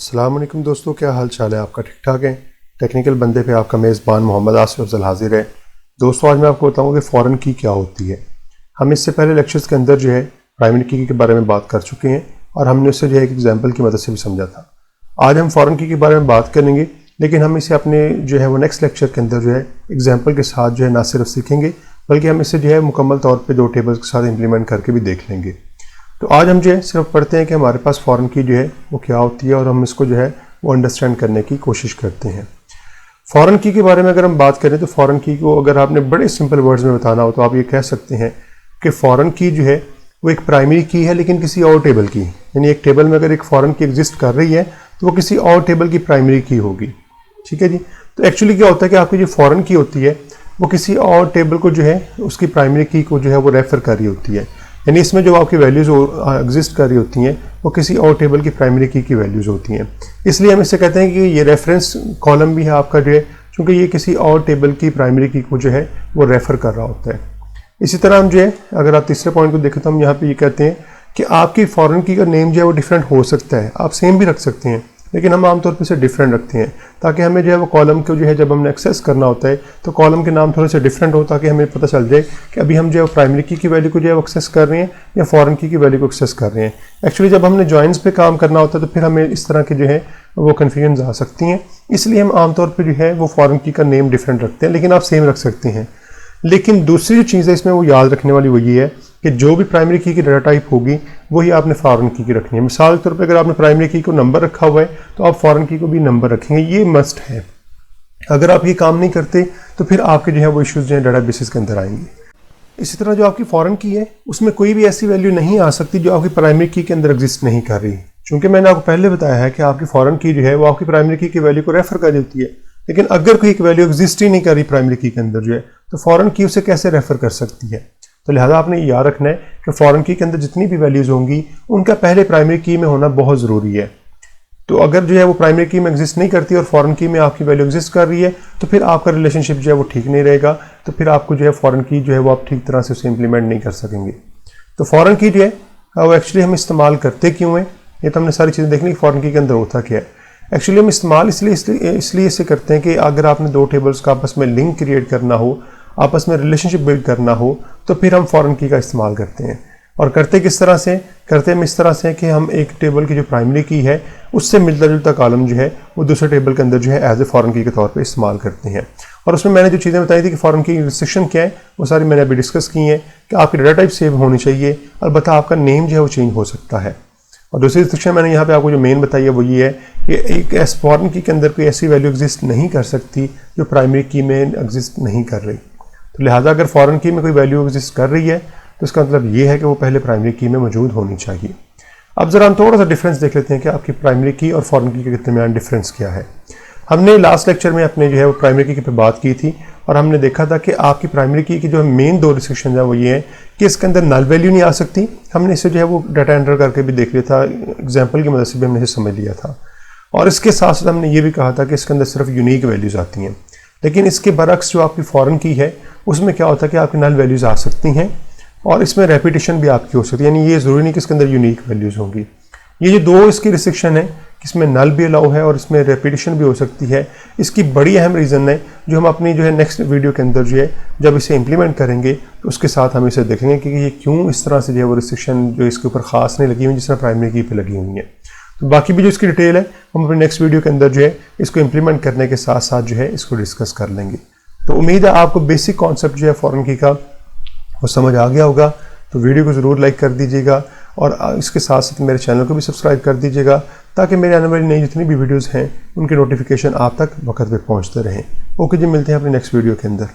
अस्सलाम वालेकुम दोस्तों, क्या हाल चाल है आपका? ठीक ठाक है। टेक्निकल बंदे पे आपका मेज़बान मोहम्मद आसिफ अफजल हाजिर है। दोस्तों, आज मैं आपको बताऊंगा कि फ़ॉरेन की क्या होती है। हम इससे पहले लेक्चर्स के अंदर जो है प्राइमरी की के बारे में बात कर चुके हैं और हमने उससे जो है एक एग्जाम्पल की मदद से भी समझा था। आज हम फ़ॉरेन की के बारे में बात करेंगे, लेकिन हम इसे अपने जो है वो नेक्स्ट लेक्चर के अंदर जो है एग्जाम्पल के साथ जो है ना सिर्फ सीखेंगे, बल्कि हम इसे जो है मुकम्मल तौर पर 2 टेबल्स के साथ इम्प्लीमेंट करके भी देख लेंगे। तो आज हम जो है सिर्फ पढ़ते हैं कि हमारे पास फ़ॉरेन की जो है वो क्या होती है और हम इसको जो है वो अंडरस्टैंड करने की कोशिश करते हैं। फ़ॉरेन की के बारे में अगर हम बात करें तो फ़ॉरेन की को अगर आपने बड़े सिंपल वर्ड्स में बताना हो तो आप ये कह सकते हैं कि फ़ॉरेन की जो है वो एक प्राइमरी की है, लेकिन किसी और टेबल की। यानी एक टेबल में अगर एक फ़ॉरेन की एग्जिस्ट कर रही है तो वो किसी और टेबल की प्राइमरी की होगी। ठीक है जी। तो एक्चुअली क्या होता है कि आपकी जो फ़ॉरेन की होती है वो किसी और टेबल को जो है उसकी प्राइमरी की को जो है वो रेफ़र कर रही होती है। यानी इसमें जो आपकी वैल्यूज़ एग्जिस्ट कर रही होती हैं वो किसी और टेबल की प्राइमरी की वैल्यूज़ होती हैं। इसलिए हम इससे कहते हैं कि ये रेफरेंस कॉलम भी है आपका जो है, क्योंकि ये किसी और टेबल की प्राइमरी की को जो है वो रेफ़र कर रहा होता है। इसी तरह हम जो है अगर आप तीसरे पॉइंट को देखें तो हम यहाँ पे ये कहते हैं कि आपकी फ़ॉरेन की का नेम जो है वो डिफरेंट हो सकता है। आप सेम भी रख सकते हैं, लेकिन हम आमतौर पर इसे डिफरेंट रखते हैं ताकि हमें जो है वो कॉलम को जो है जब हमने एक्सेस करना होता है तो कॉलम के नाम थोड़े से डिफरेंट हो, ताकि हमें पता चल जाए कि अभी हम जो है प्राइमरी की वैल्यू को जो है वो एक्सेस कर रहे हैं या फ़ॉरेन की वैल्यू को एक्सेस कर रहे हैं। एक्चुअली जब हमने जॉइंट्स पे काम करना होता है तो फिर हमें इस तरह के जो है वो कन्फ्यूजन आ सकती हैं। इसलिए हम आमतौर पर जो है वो फ़ॉरेन की का नेम डिफरेंट रखते हैं, लेकिन आप सेम रख सकते हैं। लेकिन दूसरी जो चीज़ है इसमें वो याद रखने वाली वो ये है कि जो भी प्राइमरी की डाटा टाइप होगी वही आपने फ़ॉरेन की रखनी है। मिसाल के तौर पे अगर आपने प्राइमरी की को नंबर रखा हुआ है तो आप फ़ॉरेन की को भी नंबर रखेंगे, ये मस्ट है। अगर आप ये काम नहीं करते तो फिर आपके जो है वो इश्यूज़ जो है डाटा बेसिस के अंदर आएंगे। इसी तरह जो आपकी फ़ॉरेन की है उसमें कोई भी ऐसी वैल्यू नहीं आ सकती जो आपकी प्राइमरी की के अंदर एग्जिस्ट नहीं कर रही, क्योंकि मैंने आपको पहले बताया है कि आपकी फ़ॉरेन की जो है वो आपकी प्राइमरी की वैल्यू को रेफर कर देती है। लेकिन अगर कोई एक वैल्यू एग्जिस्ट ही नहीं कर रही प्राइमरी की के अंदर जो है तो फ़ॉरेन की उसे कैसे रेफर कर सकती है। तो लिहाजा आपने याद रखना है कि फ़ॉरेन की के अंदर जितनी भी वैल्यूज़ होंगी उनका पहले प्राइमरी की में होना बहुत ज़रूरी है। तो अगर जो है वो प्राइमरी की में एग्जिस्ट नहीं करती और फ़ॉरेन की में आपकी वैल्यू एग्जिस्ट कर रही है तो फिर आपका रिलेशनशिप जो है वो ठीक नहीं रहेगा। तो फिर आपको जो है फ़ॉरेन की जो है वो आप ठीक तरह से उसे इम्प्लीमेंट नहीं कर सकेंगे। तो फ़ॉरेन की जो है वो एक्चुअली हम इस्तेमाल करते क्यों हैं, ये तो हमने सारी चीज़ें देखनी कि फ़ॉरेन की के अंदर होता क्या है। एक्चुअली हम इस्तेमाल इसलिए इसे करते हैं कि अगर आपने 2 टेबल्स का आपस में लिंक क्रिएट करना हो, आपस में रिलेशनशिप बिल्ड करना हो, तो फिर हम फ़ॉरेन की का इस्तेमाल करते हैं। और करते किस तरह से? करते हम इस तरह से कि हम एक टेबल की जो प्राइमरी की है उससे मिलता जुलता कॉलम जो है वो दूसरे टेबल के अंदर जो है एज ए फ़ॉरेन की के तौर पे इस्तेमाल करते हैं। और उसमें मैंने जो चीज़ें बताई थी कि फ़ॉरेन की रिस्ट्रिक्शन क्या है वो सारी मैंने अभी डिस्कस की हैं कि आपकी डाटा टाइप सेव होनी चाहिए, अलबत्ता आपका नेम जो है वो चेंज हो सकता है। और दूसरी रिस्ट्रिक्शन मैंने यहाँ पे आपको जो मेन बताई है वो ये है कि एक फ़ॉरेन की के अंदर कोई ऐसी वैल्यू एग्जिस्ट नहीं कर सकती जो प्राइमरी की में एग्जिस्ट नहीं कर रही। तो लिहाजा अगर फ़ॉरेन की में कोई वैल्यू एग्जिस्ट कर रही है तो इसका मतलब ये है कि वो पहले प्राइमरी की में मौजूद होनी चाहिए। अब ज़रा हम थोड़ा सा डिफरेंस देख लेते हैं कि आपकी प्राइमरी की और फ़ॉरेन की के दरमियान डिफरेंस क्या है। हमने लास्ट लेक्चर में अपने जो है वो प्राइमरी की पे बात की थी और हमने देखा था कि आपकी प्राइमरी की जो मेन 2 रिस्ट्रिक्शन है वो ये है कि इसके अंदर नल वैल्यू नहीं आ सकती। हमने इसे जो है वो डाटा एंटर करके भी देख लिया था, एग्जाम्पल की मदद से भी हमने इसे समझ लिया था। और इसके साथ साथ हमने ये भी कहा था कि इसके अंदर सिर्फ यूनिक वैल्यूज़ आती हैं। लेकिन इसके बरक्स जो आपकी फ़ॉरेन की है उसमें क्या होता है कि आपकी नल वैल्यूज़ आ सकती हैं और इसमें रेपिटेशन भी आपकी हो सकती है। यानी ये ज़रूरी नहीं कि इसके अंदर यूनिक वैल्यूज़ होंगी। ये जो 2 इसकी रिस्ट्रिक्शन है कि इसमें नल भी अलाउ है और इसमें रेपिटेशन भी हो सकती है, इसकी बड़ी अहम रीज़न है जो हम अपनी जो है नेक्स्ट वीडियो के अंदर जो है जब इसे इम्प्लीमेंट करेंगे तो उसके साथ हम इसे देखेंगे कि ये क्यों इस तरह से जो है वो रिस्ट्रिक्शन जो इसके ऊपर ख़ास नहीं लगी हुई जिस तरह प्राइमरी की पे लगी हुई है। तो बाकी भी जो इसकी डिटेल है हम अपने नेक्स्ट वीडियो के अंदर जो है इसको इम्प्लीमेंट करने के साथ साथ जो है इसको डिस्कस कर लेंगे। तो उम्मीद है आपको बेसिक कॉन्सेप्ट जो है फ़ॉरेन की का वो समझ आ गया होगा। तो वीडियो को ज़रूर लाइक कर दीजिएगा और इसके साथ साथ मेरे चैनल को भी सब्सक्राइब कर दीजिएगा ताकि मेरे आने वाली नई जितनी भी वीडियोज़ हैं उनके नोटिफिकेशन आप तक वक्त पे पहुंचते रहें। ओके जी, मिलते हैं अपने नेक्स्ट वीडियो के अंदर।